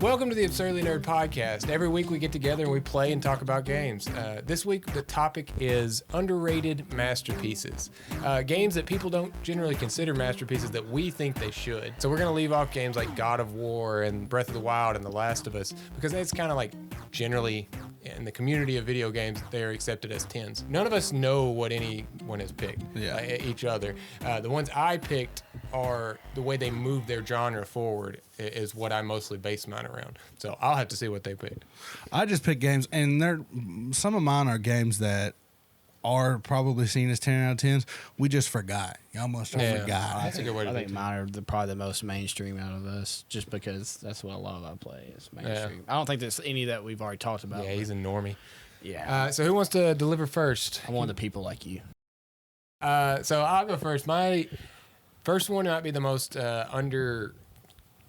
Welcome to the Absurdly Nerd Podcast. Every week we get together and we play and talk about games. This week the topic is underrated masterpieces. Games that people don't generally consider masterpieces that we think they should. So we're going to leave off games like God of War and Breath of the Wild and The Last of Us because it's kind of like generally in the community of video games they're accepted as 10s. None of us know what anyone has picked, each other. The ones I picked are the way they move their genre forward is what I mostly base mine around. So I'll have to see what they picked. I just picked games, and some of mine are games that are probably seen as 10 out of 10s. We just forgot. You almost forgot. That's a good way to I think mine are probably the most mainstream out of us, just because that's what a lot of I play is mainstream. I don't think there's any that we've already talked about. Yeah, he's a normie. Yeah. So who wants to deliver first? I'm one of the people like you. So I'll go first. My first one might be the most under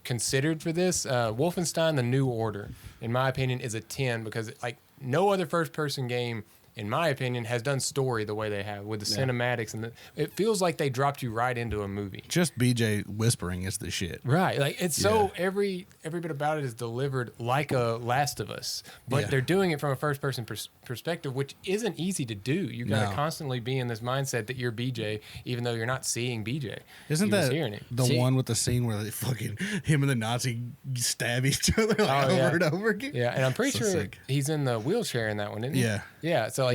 considered for this. Wolfenstein: The New Order, in my opinion, is a 10 because like no other first-person game, in my opinion, has done story the way they have with the cinematics, and it feels like they dropped you right into a movie. Just BJ whispering is the shit. Right, like it's so every bit about it is delivered like a Last of Us, but they're doing it from a first-person perspective, which isn't easy to do. You got to constantly be in this mindset that you're BJ, even though you're not seeing BJ. Isn't that the one with the scene where they fucking him and the Nazi stab each other over and over again? Yeah, and I'm pretty sure he's in the wheelchair in that one, isn't he? Yeah. So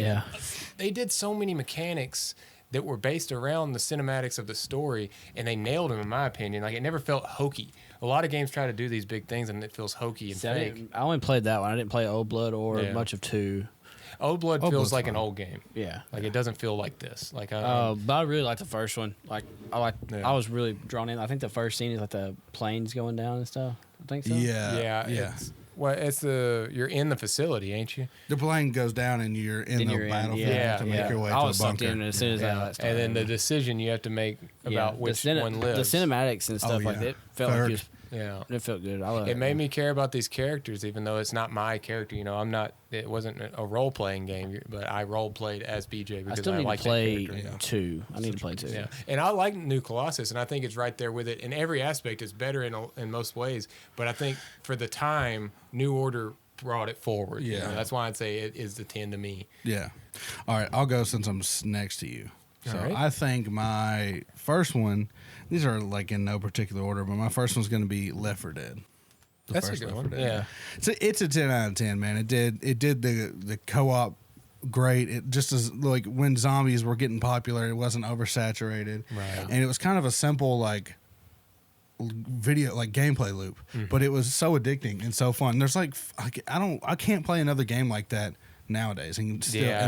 they did so many mechanics that were based around the cinematics of the story, and they nailed them, in my opinion. Like, it never felt hokey. A lot of games try to do these big things, and it feels hokey and fake. I only played that one. I didn't play Old Blood or much of 2. Old Blood feels like an old game. Yeah. Like, it doesn't feel like this. Like, but I really like the first one. Like, I was really drawn in. I think the first scene is like the planes going down and stuff. I think so. Yeah. You're in the facility, ain't you? The plane goes down and you're in the battlefield to make your way to the bunker. I was sucked in as soon as that started. And then the decision you have to make about which one lives. The cinematics and stuff like that felt like it felt good. I love it. It made me care about these characters, even though it's not my character. You know, it wasn't a role playing game, but I role played as BJ because I like to play 2. I need to play 2. Yeah, and I like New Colossus, and I think it's right there with it in every aspect. It's better in most ways, but I think for the time, New Order brought it forward. Yeah, you know, that's why I'd say it is the 10 to me. Yeah. All right, I'll go since I'm next to you. So I think my first one, these are like in no particular order, but my first one's going to be Left 4 Dead. That's a good one. Yeah. It's a 10 out of 10, man. It did the co-op great. It just as like when zombies were getting popular, it wasn't oversaturated. Right. And it was kind of a simple like video like gameplay loop, but it was so addicting and so fun. There's like I can't play another game like that nowadays and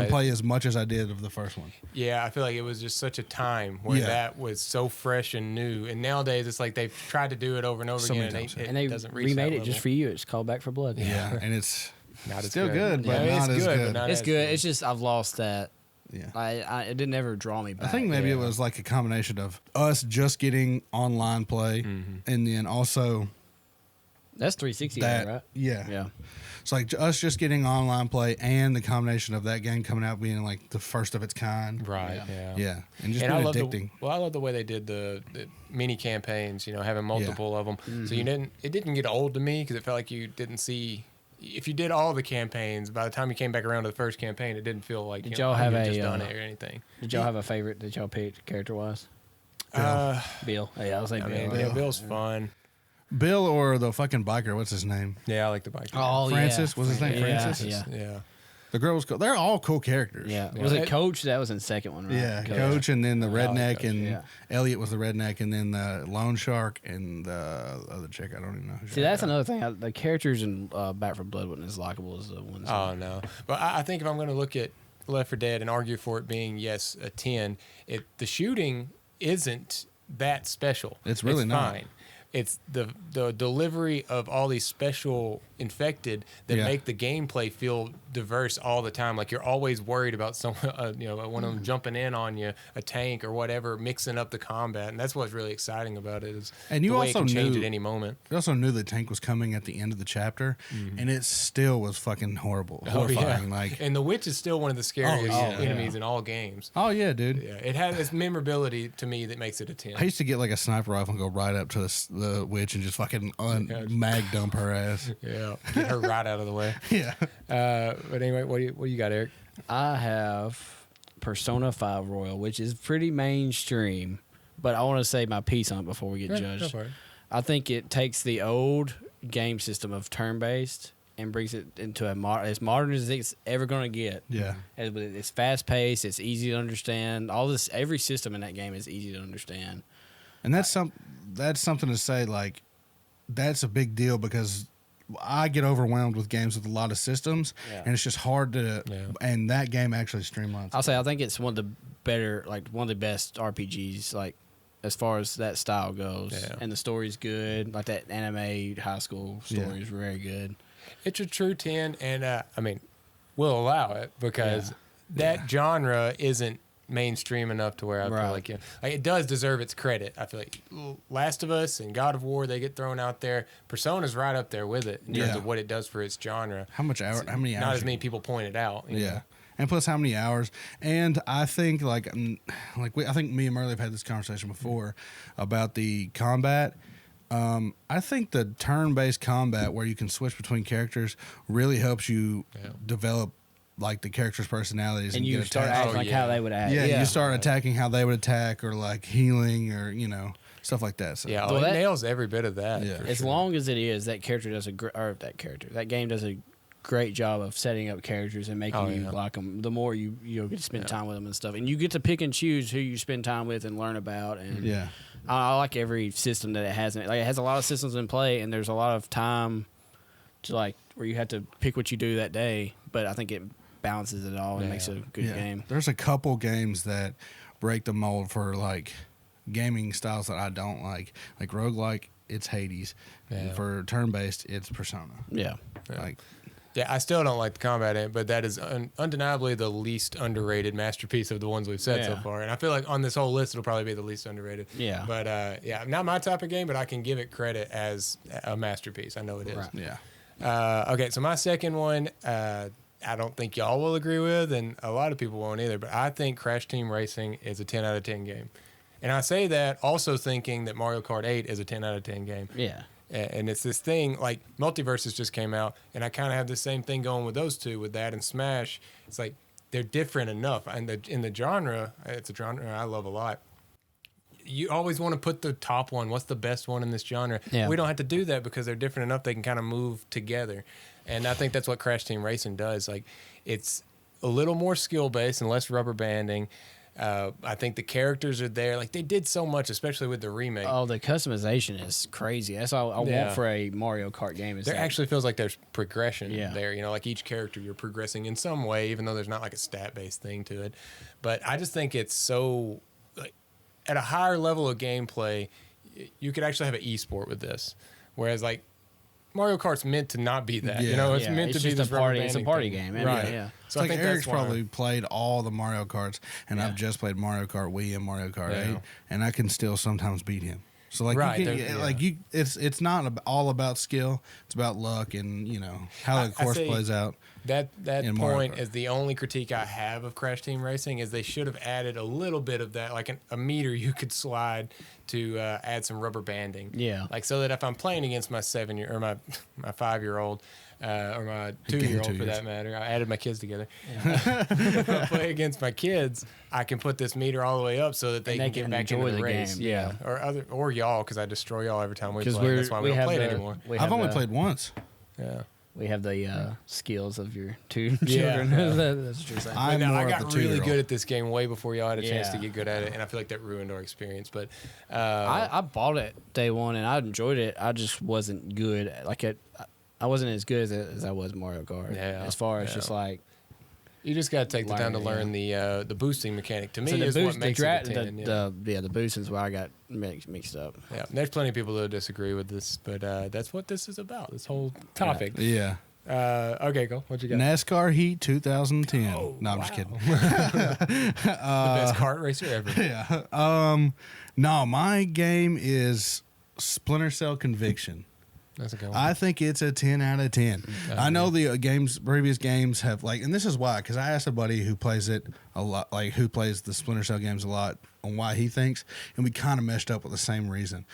play as much as I did of the first one. Yeah, I feel like it was just such a time where that was so fresh and new, and nowadays it's like they've tried to do it over and over again, and it doesn't reach remade that it level. Just for you. It's called Back 4 Blood. Yeah, and it's not still good, but not as good. It's good. It's just I've lost that. Yeah, it didn't ever draw me back. I think maybe it was like a combination of us just getting online play, and then also that's 360, right? Yeah. It's like us just getting online play and the combination of that game coming out being like the first of its kind. Right. Yeah. And just being addicting. I love the way they did the mini campaigns. You know, having multiple of them. So it didn't get old to me because it felt like you didn't see. If you did all the campaigns, by the time you came back around to the first campagn, it didn't feel like did y'all have just done it or anything. Did y'all have a favorite that y'all picked character wise? Bill. Yeah, I was like Bill. Bill's fun. Bill or the fucking biker, what's his name? Yeah, I like the biker. Oh, Francis? Was his name Francis? Yeah. The girl was cool. They're all cool characters. Yeah. Was it Coach? That was in the second one, right? Yeah, Coach, and then the redneck, and Elliot was the redneck, and then the loan shark, and the other chick. I don't even know who. See, that's another thing. The characters in Back 4 Blood wasn't as likable as the ones. Oh, no. But I think if I'm going to look at Left 4 Dead and argue for it being, yes, a 10, the shooting isn't that special. It's really not. Fine. It's the delivery of all these special infected that make the gameplay feel diverse all the time. Like you're always worried about someone, one of them jumping in on you, a tank or whatever, mixing up the combat, and that's what's really exciting about it. Is and you the way also it can change knew, at any moment. You also knew the tank was coming at the end of the chapter, and it still was fucking horrifying. Like, and the witch is still one of the scariest enemies in all games. Oh yeah, dude. Yeah, it has its memorability to me that makes it a 10. I used to get like a sniper rifle and go right up to the witch and just fucking mag dump her ass. Yeah, get her right out of the way. Yeah. But anyway, what do you got, Eric? I have Persona 5 Royal, which is pretty mainstream, but I want to say my piece on it before we get judged. I think it takes the old game system of turn-based and brings it into as modern as it's ever going to get. Yeah. It's fast-paced. It's easy to understand. Every system in that game is easy to understand. And that's something to say, like, that's a big deal because I get overwhelmed with games with a lot of systems, and it's just hard to. Yeah. And that game actually streamlines. I think it's one of the best RPGs, like as far as that style goes. Yeah. And the story's good. Like that anime high school story is very good. It's a true 10, and I mean, we'll allow it because that genre isn't mainstream enough to where I feel like it does deserve its credit. I feel like Last of Us and God of War, they get thrown out there. Persona's right up there with it in terms of what it does for its genre. How many hours? Not as many people point it out. You know? And plus how many hours. And I think I think me and Merle have had this conversation before about the combat. I think the turn-based combat where you can switch between characters really helps you develop like the characters' personalities, and you start acting how they would act. Yeah, you start attacking how they would attack, or like healing, or stuff like that. So. Yeah, it nails every bit of that. Yeah. As long as it is, that game does a great job of setting up characters and making you like them. The more you get to spend time with them and stuff, and you get to pick and choose who you spend time with and learn about. And I like every system that it has in it. Like it has a lot of systems in play, and there's a lot of time to like where you have to pick what you do that day. But I think it balances it all and makes it a good game. There's a couple games that break the mold for like gaming styles that I don't like roguelike, it's Hades. And for turn-based, it's Persona. I still don't like the combat in it, but that is undeniably the least underrated masterpiece of the ones we've said so far. And I feel like on this whole list, it'll probably be the least underrated. Yeah. But not my type of game, but I can give it credit as a masterpiece. I know it is. Right. Yeah. Okay, so my second one, I don't think y'all will agree with, and a lot of people won't either, but I think Crash Team Racing is a 10 out of 10 game. And I say that also thinking that Mario Kart 8 is a 10 out of 10 game. Yeah. And it's this thing, like Multiverses just came out, and I kind of have the same thing going with those two, with that and Smash. It's like they're different enough. And in the genre, it's a genre I love a lot. You always want to put the top one. What's the best one in this genre? Yeah. We don't have to do that because they're different enough. They can kind of move together. And I think that's what Crash Team Racing does. Like, it's a little more skill-based and less rubber banding. I think the characters are there. Like, they did so much, especially with the remake. Oh, the customization is crazy. That's all I want for a Mario Kart game. There actually feels like there's progression there. You know, like each character you're progressing in some way, even though there's not like a stat-based thing to it. But I just think it's so... like, at a higher level of gameplay, you could actually have an e-sport with this. Whereas, like, Mario Kart's meant to not be that. You know, it's meant to be this party. It's a party game. Right. Yeah. So I think Eric's probably played all the Mario Karts, and I've just played Mario Kart Wii and Mario Kart 8, and I can still sometimes beat him. So like, it's not all about skill. It's about luck and how the course plays out. That point is the only critique I have of Crash Team Racing is they should have added a little bit of that, like a meter you could slide to add some rubber banding. Yeah, like so that if I'm playing against my 7-year or my 5-year-old. Or my 2-year-old for that matter. I added my kids together. Yeah. If I play against my kids, I can put this meter all the way up so that they can get back into the race. Game. Yeah, or y'all, because I destroy y'all every time we play. That's why we don't play it anymore. I've only played once. Yeah. We have the skills of your two children. That's true. I got really good at this game way before y'all had a chance to get good at it, and I feel like that ruined our experience. But I bought it day one, and I enjoyed it. I just wasn't good. I wasn't as good as I was Mario Kart. Yeah, as far as just like you just got to take the time to learn the boosting mechanic. To me, is what makes it a 10. The boosting is why I got mixed up. Yeah, there's plenty of people that disagree with this, but that's what this is about. This whole topic. Yeah. Okay, go. What you got? NASCAR Heat 2010. I'm just kidding. The best kart racer ever. Yeah. No, my game is Splinter Cell Conviction. That's a good one. I think it's a 10 out of 10. I know the previous games have and this is why, because I asked a buddy who plays it a lot, like who plays the Splinter Cell games a lot, on why he thinks, and we kind of meshed up with the same reason.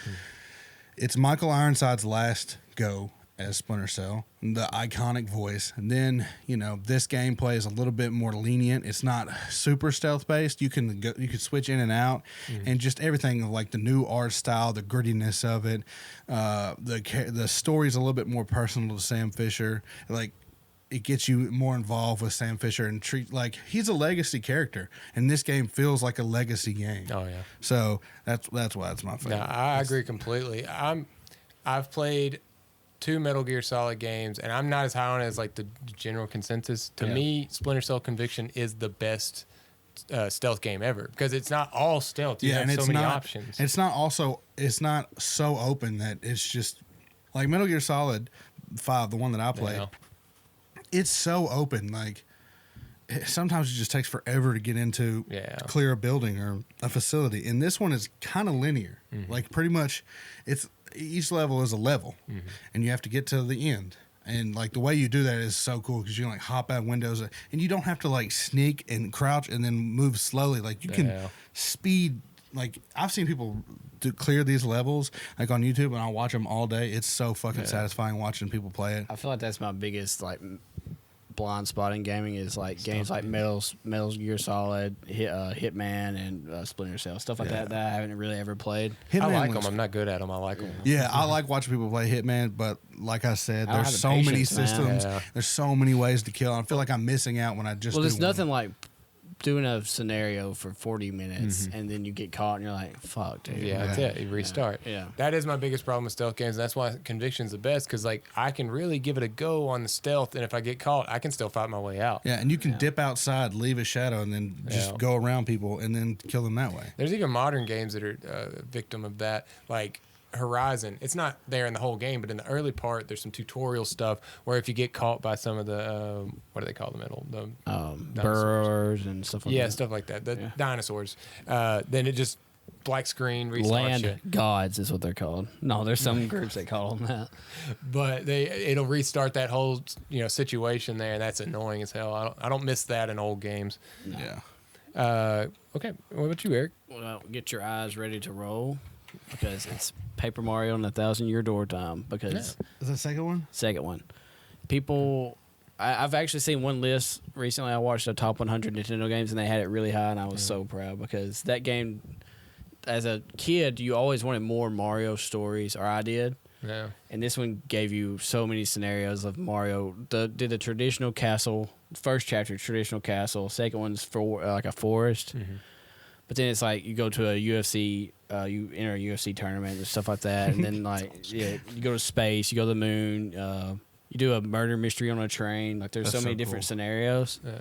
it's Michael Ironside's last go as Splinter Cell, the iconic voice. And then, this gameplay is a little bit more lenient. It's not super stealth based. You can switch in and out, and just everything like the new art style, the grittiness of it. The story's a little bit more personal to Sam Fisher. Like, it gets you more involved with Sam Fisher and treat like he's a legacy character, and this game feels like a legacy game. Oh yeah. So that's why it's my favorite. No, I agree completely. I've played 2 Metal Gear Solid games, and I'm not as high on it as like the general consensus. To me, Splinter Cell Conviction is the best stealth game ever because it's not all stealth. You have so many options. It's not so open that it's just like Metal Gear Solid 5, the one that I played. Yeah. It's so open. Like sometimes it just takes forever to get into clear a building or a facility. And this one is kind of linear. Like pretty much, each level is a level, and you have to get to the end. And like the way you do that is so cool because you can like hop out windows, and you don't have to like sneak and crouch and then move slowly. Like you can speed. Like I've seen people clear these levels like on YouTube, and I'll watch them all day. It's so fucking satisfying watching people play it. I feel like that's my biggest like blind spot in gaming is like games like Metal Gear Solid, Hitman, and Splinter Cell, stuff like that I haven't really ever played. I like them. I'm not good at them. I like them. Yeah, I like watching people play Hitman, but like I said, there's so many systems. There's so many ways to kill. I feel like I'm missing out when I just. Well, there's nothing like doing a scenario for 40 minutes and then you get caught and you're like, fuck, dude. Yeah, that's it. You restart. Yeah. That is my biggest problem with stealth games. And that's why Conviction's the best because, like, I can really give it a go on the stealth, and if I get caught, I can still fight my way out. Yeah, and you can dip outside, leave a shadow, and then just go around people and then kill them that way. There's even modern games that are a victim of that, like Horizon. It's not there in the whole game, but in the early part, there's some tutorial stuff where if you get caught by some of the what do they call the burrowers and stuff like that. Yeah, stuff like that. The dinosaurs. Then it just black screen restarts Land it. gods is what they're called. No, there's some groups that call them that. But it'll restart that whole situation there, and that's annoying as hell. I don't miss that in old games. No. Yeah. Okay, what about you, Eric? Well, get your eyes ready to roll because it's Paper Mario and the 1,000-Year Door time. Because is that the second one? Second one. People, I've actually seen one list recently. I watched the top 100 Nintendo games, and they had it really high, and I was so proud because that game, as a kid, you always wanted more Mario stories, or I did. Yeah. And this one gave you so many scenarios of Mario. Did the traditional castle, first chapter, traditional castle. Second one's for like a forest. Mm-hmm. But then it's like you go to a UFC, you enter a UFC tournament and stuff like that. And then you go to space, you go to the moon, you do a murder mystery on a train. Like there's so many different scenarios. Yeah.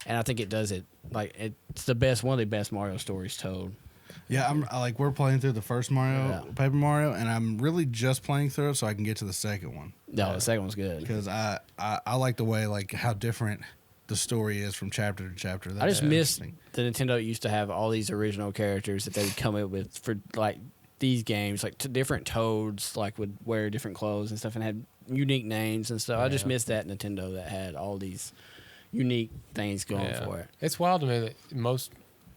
And I think it does it. Like it's one of the best Mario stories told. Yeah, we're playing through the first Paper Mario, and I'm really just playing through it so I can get to the second one. No, the second one's good because I like the way how different the story is from chapter to chapter. I just miss the Nintendo used to have all these original characters that they would come up with for like these games, like different Toads, like would wear different clothes and stuff and had unique names and stuff. I just miss that Nintendo that had all these unique things going for it. It's wild to me that most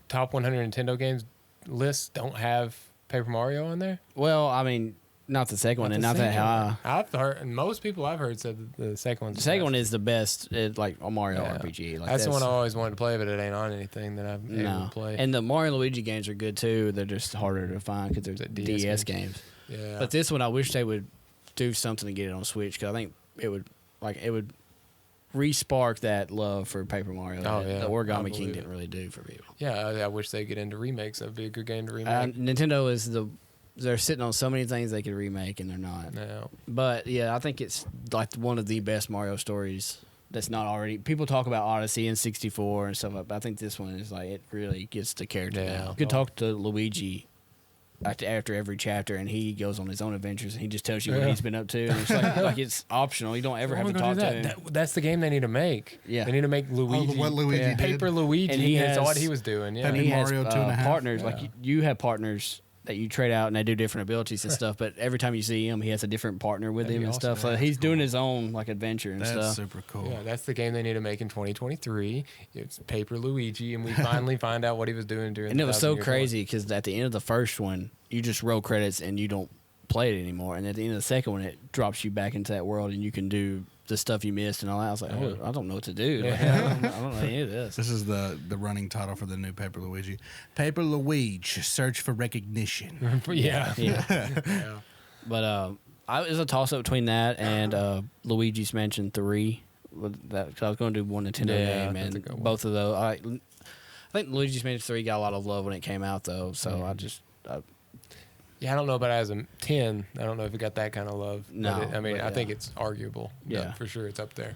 top 100 Nintendo games lists don't have Paper Mario on there. Well, I mean, not the second one, and not that high. I've heard, and most people I've heard said the second one's the second one is the best. Like a Mario RPG. Like that's the one I always wanted to play, but it ain't on anything that I've ever played. And the Mario and Luigi games are good too. They're just harder to find because they're DS games. Yeah. But this one, I wish they would do something to get it on Switch because I think it would re-spark that love for Paper Mario. The Origami King didn't really do for people. Yeah, I wish they get into remakes. That'd be a good game to remake. Nintendo is they're sitting on so many things they could remake and they're not. No. But yeah, I think it's like one of the best Mario stories that's not already. People talk about Odyssey and 64 and stuff like that, but I think this one is like it really gets the character down. You could talk to Luigi after every chapter, and he goes on his own adventures, and he just tells you what he's been up to. And it's like it's optional. You don't ever have to talk to him. That's the game they need to make. Yeah, they need to make Luigi. What Luigi did. Paper Luigi. And he has what he was doing. Yeah, and he has Mario 2.5. partners. Yeah. Like you have partners that you trade out, and they do different abilities and stuff. But every time you see him, he has a different partner with him and stuff. So he's doing his own like adventure and stuff. That's super cool. Yeah, that's the game they need to make in 2023. It's Paper Luigi, and we finally find out what he was doing during. And it was so crazy because at the end of the first one, you just roll credits and you don't play it anymore. And at the end of the second one, it drops you back into that world, and you can do the stuff you missed and all that. I was like, oh, I don't know what to do. Like, I don't know any of this. This is the running title for the new Paper Luigi. Paper Luigi, Search for Recognition. Yeah. But I was a toss-up between that and Luigi's Mansion 3. That, 'cause I was going to do one Nintendo game, and both of those. I think Luigi's Mansion 3 got a lot of love when it came out, though. So I don't know about it as a 10. I don't know if it got that kind of love. No, I think it's arguable. Yeah, for sure, it's up there.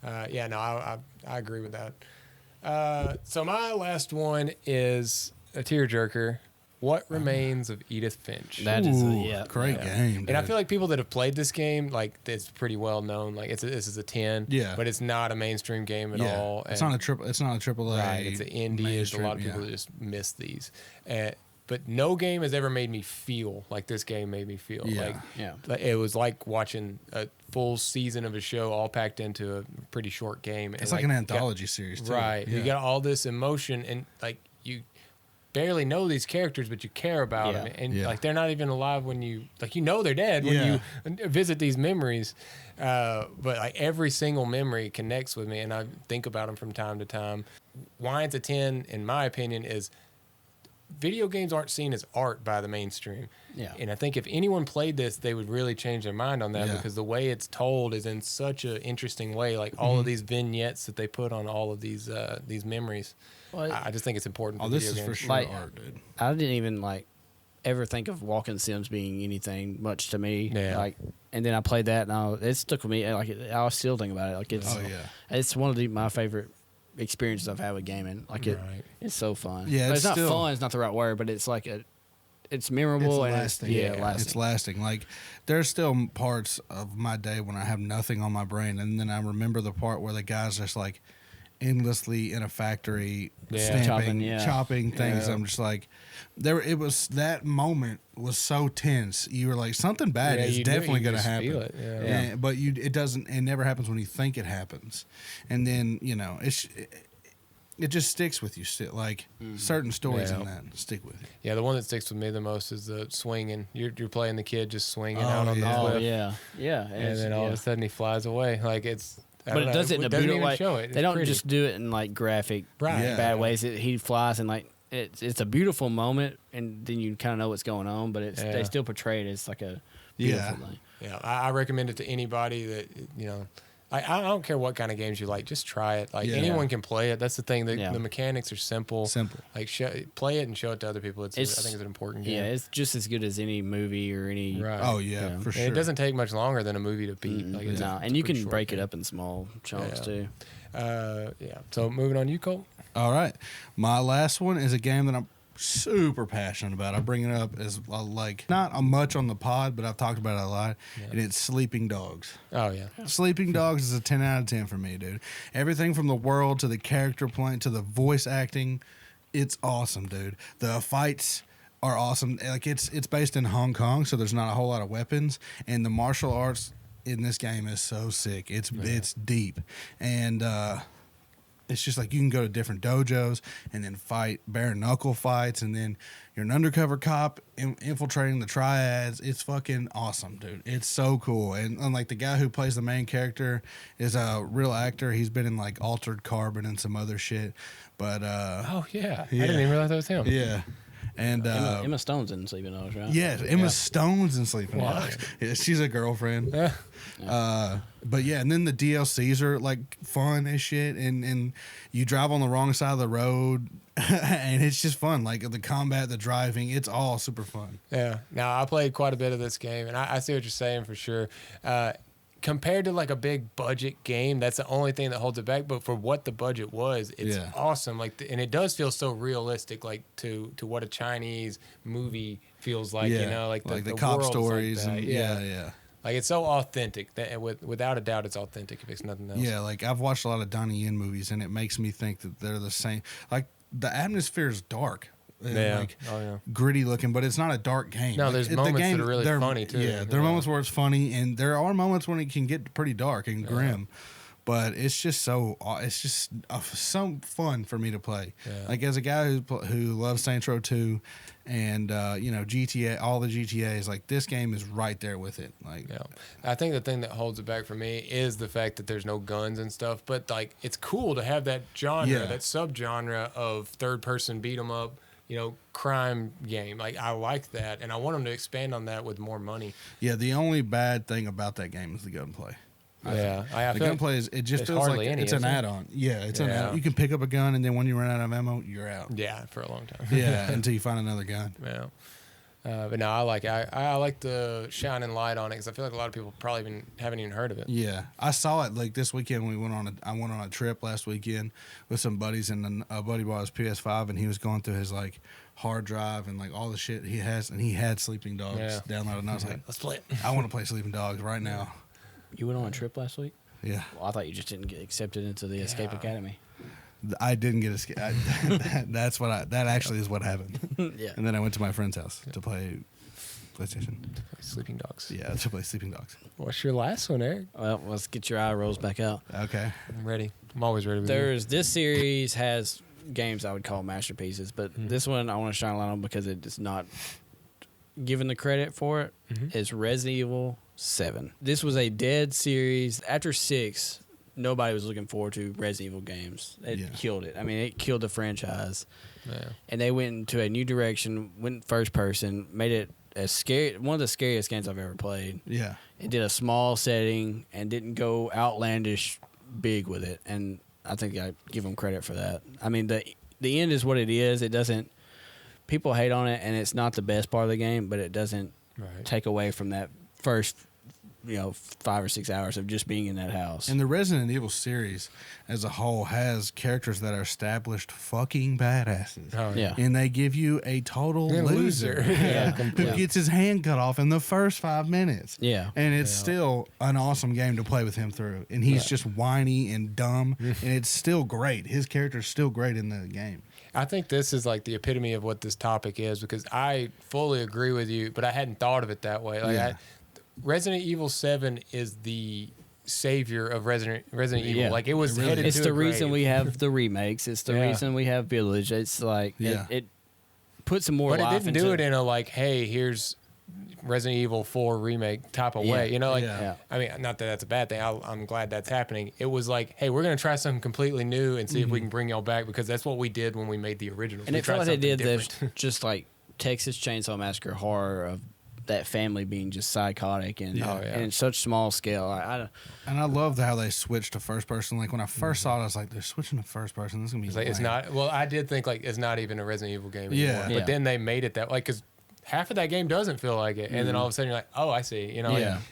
I agree with that. So my last one is a tearjerker. What Remains of Edith Finch? That is great game. Dude. And I feel like people that have played this game, like, it's pretty well known. Like, this is a 10. Yeah. But it's not a mainstream game at all. It's not a triple. It's not a triple A. Right. It's an indie. There's a lot of people that just miss these. But no game has ever made me feel like this game made me feel. Like it was like watching a full season of a show all packed into a pretty short game. It's like an anthology series, too. Right. Yeah. You got all this emotion, and like you barely know these characters, but you care about them, and like they're not even alive when you they're dead when you visit these memories. But like every single memory connects with me, and I think about them from time to time. Why it's a 10, in my opinion, is video games aren't seen as art by the mainstream. Yeah. And I think if anyone played this, they would really change their mind on that because the way it's told is in such an interesting way. Like all of these vignettes that they put on all of these memories. Well, I just think it's important for video games. This is for sure art, dude. I didn't even ever think of Walking Sims being anything much to me. Yeah. And then I played that, and it stuck with me. I still think about it. Like it's one of my favorite experiences I've had with gaming. It's so fun. Yeah, but it's not fun. It's not the right word, but it's it's memorable and lasting. It's lasting. Like there's still parts of my day when I have nothing on my brain, and then I remember the part where the guy's just like endlessly in a factory chopping things. I'm just like, it was that moment was so tense. You were like, something bad is definitely going to happen. Feel it. But it doesn't. It never happens when you think it happens, and then it just sticks with you. Still, like certain stories in that stick with you. Yeah, the one that sticks with me the most is the swinging. You're playing the kid just swinging out on the cliff. Oh yeah. And then all of a sudden he flies away. Like it's. But it does it in a beautiful way. They don't pretty. Just do it in graphic bad ways. He flies and it's a beautiful moment, and then you kind of know what's going on. But they still portray it as like a beautiful thing. Yeah, I recommend it to anybody that I don't care what kind of games you like. Just try it. Anyone can play it. That's the thing. The mechanics are simple. Like play it and show it to other people. I think it's an important game. Yeah, it's just as good as any movie or any. Right. Oh yeah, for sure. And it doesn't take much longer than a movie to beat. And you can break it up in small chunks too. So moving on, you Colt. All right, my last one is a game that I'm super passionate about. I bring it up as not much on the pod, but I've talked about it a lot, and it's Sleeping Dogs. Oh yeah, Sleeping Dogs is a 10 out of 10 for me, dude. Everything from the world to the character playing to the voice acting, it's awesome, dude. The fights are awesome. Like it's based in Hong Kong, so there's not a whole lot of weapons, and the martial arts in this game is so sick. It's deep, and it's just like you can go to different dojos and then fight bare knuckle fights, and then you're an undercover cop infiltrating the triads. It's fucking awesome, dude. It's so cool. And unlike the guy who plays the main character is a real actor. He's been in Altered Carbon and some other shit. But I didn't even realize that was him. Yeah. And Emma Stone's in Sleeping Dogs, right? Yes, Emma Stone's in Sleeping Dogs. Yeah, she's a girlfriend. But yeah, and then the DLCs are fun as shit, and you drive on the wrong side of the road, and it's just fun. Like the combat, the driving, it's all super fun. Yeah. Now I played quite a bit of this game, and I see what you're saying for sure. Compared to a big budget game, that's the only thing that holds it back. But for what the budget was, it's awesome. And it does feel so realistic, to what a Chinese movie feels like. The cop stories. Yeah. It's so authentic that without a doubt, it's authentic if it's nothing else. Yeah, I've watched a lot of Donnie Yen movies, and it makes me think that they're the same. The atmosphere is dark. Gritty looking, but it's not a dark game. No, there's moments that are really funny too. Yeah, there are moments where it's funny, and there are moments when it can get pretty dark and grim. But it's just so fun for me to play. Yeah. Like as a guy who loves Saints Row 2 and GTA, all the GTAs, like this game is right there with it. Like, yeah, I think the thing that holds it back for me is the fact that there's no guns and stuff. But like, it's cool to have that genre, that subgenre of third-person beat 'em up, crime game. Like, I like that, and I want them to expand on that with more money. Yeah, the only bad thing about that game is the gunplay. I the gunplay is it just feels like it's an add-on. Yeah, it's an add-on. You can pick up a gun, and then when you run out of ammo, you're out. Yeah, for a long time. Yeah, until you find another gun. Yeah. But no, I like the shining light on it because I feel like a lot of people probably haven't even heard of it. Yeah, I saw it like this weekend. I went on a trip last weekend with some buddies, and a buddy bought his PS5, and he was going through his like hard drive and like all the shit he has, and he had Sleeping Dogs downloaded. And I was like, let's play it. I want to play Sleeping Dogs right now. You went on a trip last week? Yeah. Well, I thought you just didn't get accepted into the Escape Academy. I didn't get that actually is what happened. Yeah. And then I went to my friend's house to play PlayStation. Sleeping Dogs. Yeah, to play Sleeping Dogs. What's your last one, Eric? Well, let's get your eye rolls back out. Okay. I'm ready. I'm always ready. This series has games I would call masterpieces, but this one I want to shine a light on because it is not given the credit for it. Is Resident Evil 7. This was a dead series. After 6, nobody was looking forward to Resident Evil games. It killed it. I mean, it killed the franchise. Yeah. And they went into a new direction, went first person, made it one of the scariest games I've ever played. Yeah. It did a small setting and didn't go outlandish big with it. And I think I give them credit for that. I mean, the end is what it is. It doesn't, people hate on it, and it's not the best part of the game, but it doesn't take away from that first 5 or 6 hours of just being in that house. And the Resident Evil series as a whole has characters that are established fucking badasses. Oh, yeah. And they give you a total loser. Who gets his hand cut off in the first 5 minutes. Yeah. And it's still an awesome game to play with him through. And he's just whiny and dumb. And it's still great. His character's still great in the game. I think this is like the epitome of what this topic is because I fully agree with you, but I hadn't thought of it that way. Like Resident Evil 7 is the savior of Resident Evil. Like it was headed it's to the a reason grave. we have the remakes. It's the reason we have Village. It's like it puts some more life into it. But it didn't do it in a like, hey, here's Resident Evil 4 remake type of way. I mean, not that that's a bad thing. I'm glad that's happening. It was like, hey, we're going to try something completely new and see if we can bring y'all back because that's what we did when we made the originals. And we it felt like they did this just like Texas Chainsaw Massacre horror of that family being just psychotic and such small scale. And I love how they switched to first person. Like when I first saw it, I was like, they're switching to first person. This is gonna be it's not. Well, I did think like it's not even a Resident Evil game anymore. But then they made it that like because half of that game doesn't feel like it, and then all of a sudden you're like, oh, I see.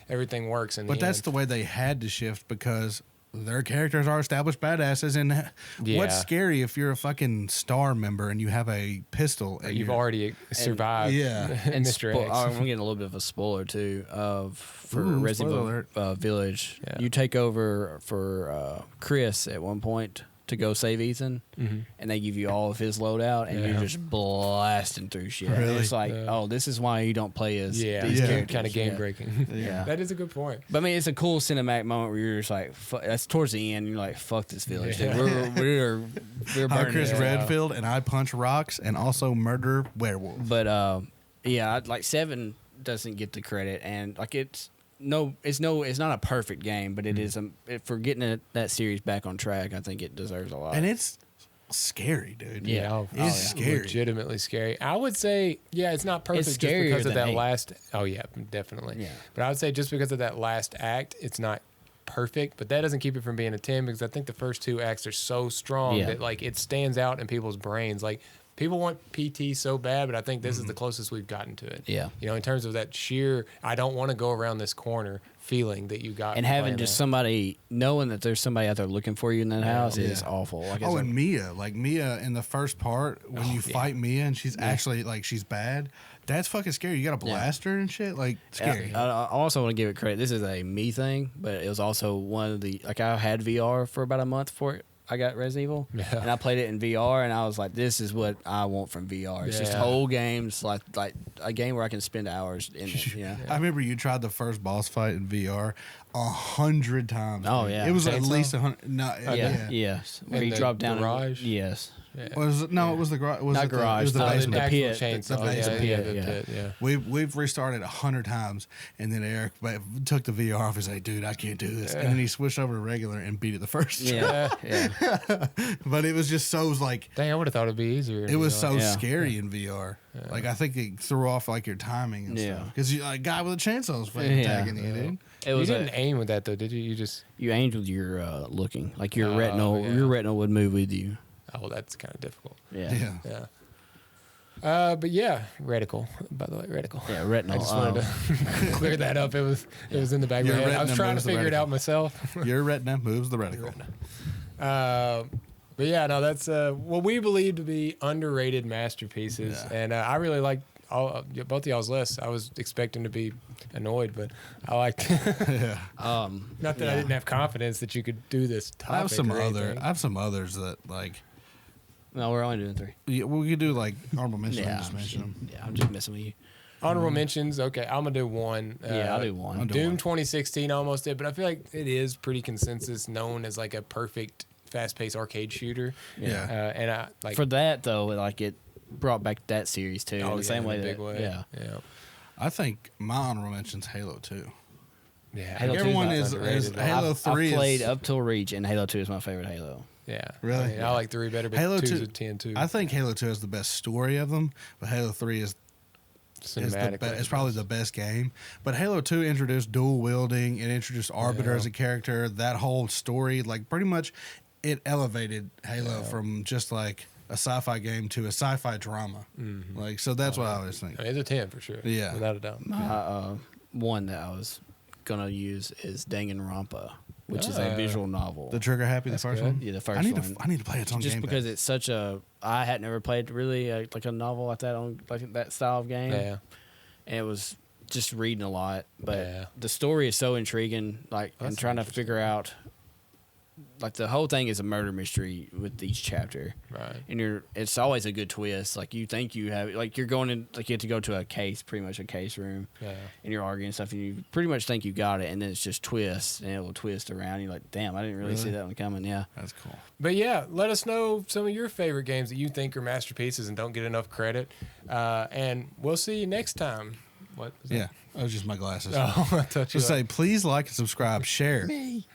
Everything works. But that's the way they had to shift because their characters are established badasses, and what's scary if you're a fucking Star member and you have a pistol and you've already survived. And Mr. X. I'm getting a little bit of a spoiler too for Resident Evil Village. Yeah. You take over for Chris at one point to go save Ethan, and they give you all of his loadout, and you're just blasting through shit. Really? It's like, this is why you don't play as these characters. Kind of game breaking. That is a good point. But I mean, it's a cool cinematic moment where you're just like, that's towards the end. You're like, fuck this village. Dude. We're I'm Chris Redfield, and I punch rocks and also murder werewolves. But like 7 doesn't get the credit, and like it's not a perfect game, but it is for getting that series back on track. I think it deserves a lot. And it's scary, dude. Yeah, it's scary, legitimately scary. I would say, it's not perfect it's just because of that 8. last. Oh yeah, definitely. Yeah, but I would say just because of that last act, it's not perfect. But that doesn't keep it from being a 10 because I think the first 2 acts are so strong that like it stands out in people's brains. Like people want PT so bad, but I think this is the closest we've gotten to it. Yeah. In terms of that sheer, I don't want to go around this corner feeling that you got. And having just somebody, knowing that there's somebody out there looking for you in that house is awful. Like and Mia. Like Mia in the first part, when you fight Mia and she's actually, like, she's bad, that's fucking scary. You got to blast her and shit. Like, scary. I also want to give it credit. This is a me thing, but it was also one of the, like, I had VR for about a month for it. I got Resident Evil, and I played it in VR, and I was like, "This is what I want from VR. It's just whole games, like a game where I can spend hours in it." You know? I remember you tried the first boss fight in VR 100 times. Oh yeah, it was at least 100. No, yes. Where you drop down garage. Yes. Yeah. It was the garage. Not garage. It was the basement. The pit. The pit. Yeah. We've restarted 100 times, and then Eric took the VR off. He's like, "Dude, I can't do this," and then he switched over to regular and beat it the first time. Yeah. But it was just so like. Dang, I would have thought it'd be easier. It was so scary in VR. Yeah. Like I think it threw off like your timing and stuff. Because you like guy with a chainsaw was attacking you, dude. You didn't aim with that though, did you? You aimed with your looking, like your retinal. Your retinal would move with you. Oh, well, that's kind of difficult. Yeah. But yeah, reticle. By the way, reticle. Yeah, retinal. I just wanted to clear that up. It was in the back of my head. I was trying to figure it out myself. Your retina moves the reticle. But yeah, no, that's what we believe to be underrated masterpieces, and I really like both of y'all's lists. I was expecting to be annoyed, but I liked. Not that I didn't have confidence that you could do this topic. I have some others that like. No, we're only doing 3. Yeah, we could do like honorable mentions. Just mention them. Yeah, I'm just messing with you. Honorable mentions. Okay, I'm gonna do one. I'll do one. Doom 2016 almost did, but I feel like it is pretty consensus known as like a perfect fast-paced arcade shooter. Yeah. And I like for that though, like it brought back that series too. In the same way, big way. Yeah. I think my honorable mention's Halo 2. Yeah, Halo everyone is Halo 3. I played up till Reach, and Halo 2 is my favorite Halo. Yeah, really. I like 3 better, but Halo 2's a 10 too. I think Halo 2 has the best story of them, but Halo 3 is it's probably the best game. But Halo 2 introduced dual wielding. It introduced Arbiter as a character. That whole story, like pretty much, it elevated Halo from just like a sci-fi game to a sci-fi drama. Mm-hmm. Like so, that's what I always think. It's a 10 for sure. Yeah, without a doubt. My one that I was gonna use is Danganronpa, which is a visual novel. The Trigger Happy, the first one. Yeah, the first one. I need to play its own game. Just because it's such a. I had never played really like a novel like that on like that style of game. Yeah, and it was just reading a lot, but the story is so intriguing. Like and trying to figure out. Like the whole thing is a murder mystery with each chapter, right? And it's always a good twist. Like you think you have, like you're going in, like you have to go to a case, pretty much a case room, and you're arguing stuff, and you pretty much think you got it, and then it's just twists, and it will twist around. You're like, damn, I didn't really see that one coming. Yeah, that's cool. But yeah, let us know some of your favorite games that you think are masterpieces and don't get enough credit, and we'll see you next time. What? That was just my glasses. Oh, I thought you. Just say, please like and subscribe, share. Me.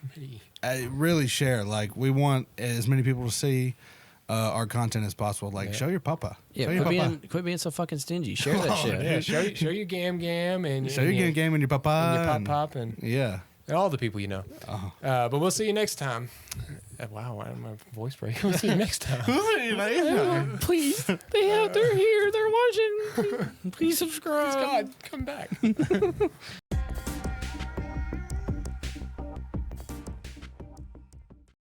Really share. Like we want as many people to see our content as possible. Like show your papa. Yeah, quit being so fucking stingy. Share that shit. Yeah, show your gam and show your gam and your papa and your pop and and all the people you know. But we'll see you next time. Wow, my voice break. We'll see you next time. Please, they're here. They're watching. Please subscribe. Please, God, come back.